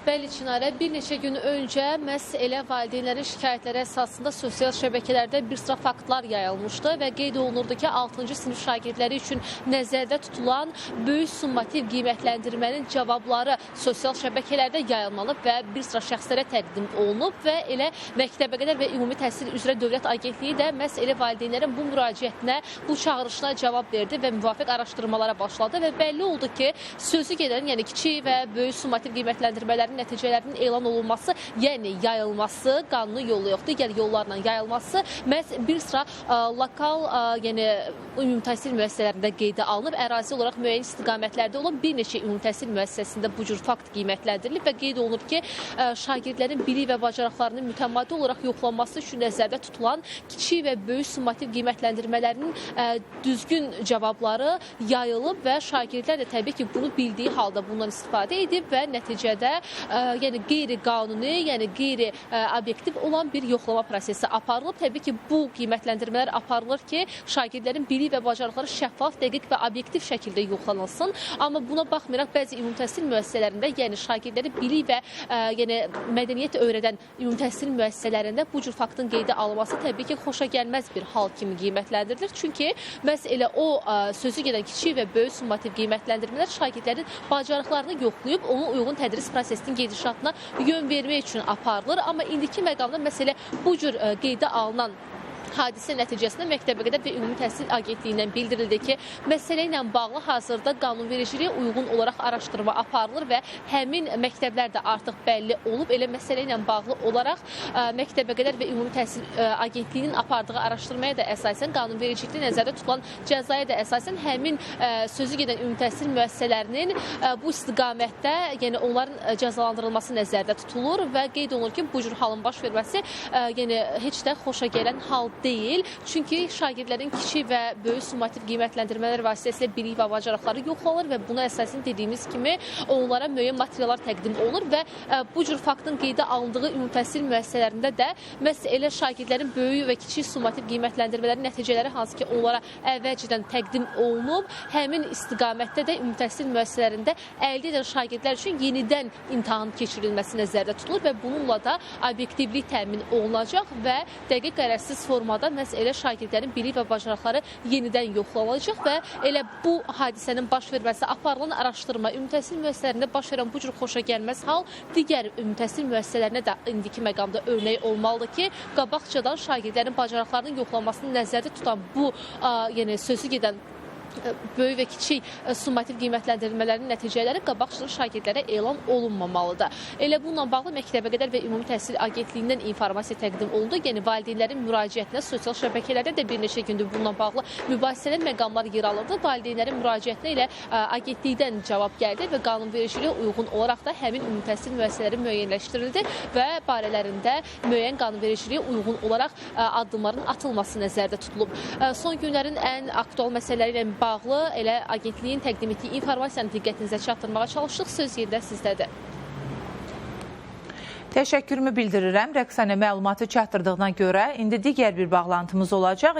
Bəli, Çinarə, bir neçə gün öncə məhz elə valideynlərin şikayətləri əsasında sosial şəbəkələrdə bir sıra faktlar yayılmışdı və qeyd olunurdu ki, 6-cı sinif şagirdləri üçün nəzərdə tutulan böyük summativ qiymətləndirmənin cavabları sosial şəbəkələrdə yayılmalı və bir sıra şəxslərə təqdim olunub və elə Məktəbəqədər və Ümumi Təhsil üzrə Dövlət Agentliyi də məhz elə valideynlərin bu müraciətinə, bu çağırışına cavab verdi və müvafiq araşdırmalara başladı və bəlli oldu ki, sözü gedən, yəni kiçik və böyük summativ qiymətləndirmələrin nəticələrinin elan olunması, yəni yayılması, qanuni yolu yox, digər yollarla yayılması məhz bir sıra lokal, yəni ümumi təhsil müəssisələrində qeydə alınıb, ərazi olaraq müəyyən istiqamətlərdə olan bir neçə ümumi təhsil müəssisəsində bu cür fakt qiymətləndirilib və qeyd olunur ki, şagirdlərin bilik və bacarıqlarının mütəmadi olaraq yoxlanması üçün nəzərdə tutulan kiçik və böyük summativ qiymətləndirmələrinin düzgün cavabları yayılıb və şagirdlər də təbii ki, bunu bildiyi halda bundan istifadə edib və nəticədə yəni qeyri-qanuni, yəni qeyri-obyektiv olan bir yoxlama prosesi aparılıb. Təbii ki, bu qiymətləndirmələr aparılır ki, şagirdlərin bilik və bacarıqları şəffaf, dəqiq və obyektiv şəkildə yoxlanılsın. Amma buna baxmayaraq bəzi ümumi təhsil müəssisələrində, yəni şagirdləri bilik və yəni mədəniyyət öyrədən ümumi təhsil müəssisələrində bu cür faktın qeydə alınması təbii ki, xoşa gəlməz bir hal kimi qiymətləndirilir. Çünki məhz elə o sözü gedən kiçik və böyük summativ qiymətləndirmələr şagirdlərin bacarıqlarını yoxlayıb, onu uyğun tədris prosesinin gedişatına yön vermək üçün aparılır. Amma indiki məqamda məsələ bu cür qeydə alınan hadisə nəticəsində Məktəbəqədər və Ümumi Təhsil Agentliyindən bildirildi ki, məsələ ilə bağlı hazırda qanunvericiliyə uyğun olaraq araşdırma aparılır və həmin məktəblər də artıq bəlli olub. Elə məsələ ilə bağlı olaraq Məktəbəqədər və Ümumi Təhsil Agentliyinin apardığı araşdırmaya da əsasən, qanunvericilikdə nəzərdə tutulan cəzaya da əsasən həmin sözü gedən ümumi təhsil müəssisələrinin bu istiqamətdə, yəni onların cəzalandırılması nəzərdə tutulur və qeyd olunur ki, bu cür halın baş verməsi yəni heç də xoşa gələn hal deyil. Çünki şagirdlərin kiçik və böyük summativ qiymətləndirmələr vasitəsilə bilik və bacarıqları yoxlanır və buna əsasən dediyimiz kimi onlara müəyyən materiallar təqdim olunur və bu cür faktın qeydə alındığı ümumi təhsil müəssisələrində də məhz elə şagirdlərin böyük və kiçik summativ qiymətləndirmələrin nəticələri hansı ki, onlara əvvəlcədən təqdim olunub, həmin istiqamətdə də ümumi təhsil müəssisələrində əldə edən şagirdlər üçün yenidən imtahan keçirilməsi nəzərdə tutulur və bununla da obyektivlik təmin olunacaq və dəqiq qərəzsiz formada məhz elə şagirdlərin bilik və bacarıqları yenidən yoxlanılacaq və elə bu hadisənin baş verməsi, aparılan araşdırma, ümumi təhsil müəssisələrində baş verən bu cür xoşa gəlməz hal digər ümumi təhsil müəssisələrinə də indiki məqamda örnək olmalıdır ki, qabaqcadan şagirdlərin bacarıqlarının yoxlanmasını nəzərdə tutan bu yəni sözü gedən böyük və kiçik summativ qiymətləndirilmələrin nəticələri qabaqcadan şagirdlərə elan olunmamalıdır. Elə bununla bağlı Məktəbəqədər və Ümumi Təhsil Agentliyindən informasiya təqdim olundu. Yəni valideynlərin müraciətinə sosial şəbəkələrdə də bir neçə gündür bununla bağlı mübahisəli məqamlar yer alırdı. Valideynlərin müraciətinə elə agentlikdən cavab gəldi və qanunvericiliyə uyğun olaraq da həmin ümumi təhsil müəssisələri müəyyənləşdirildi və barələrində müəyyən qanunvericiliyə uyğun olaraq addımların atılması nəzərdə tutulub. Son günlərin ən aktual məsələləri ilə bağlı elə agentliyin təqdim etdiyi informasiyanı diqqətinizə çatdırmağa çalışdıq. Söz yerdə sizdədir. Təşəkkürümü bildirirəm. Rəqsanə məlumatı çatdırdığına görə indi digər bir bağlantımız olacaq.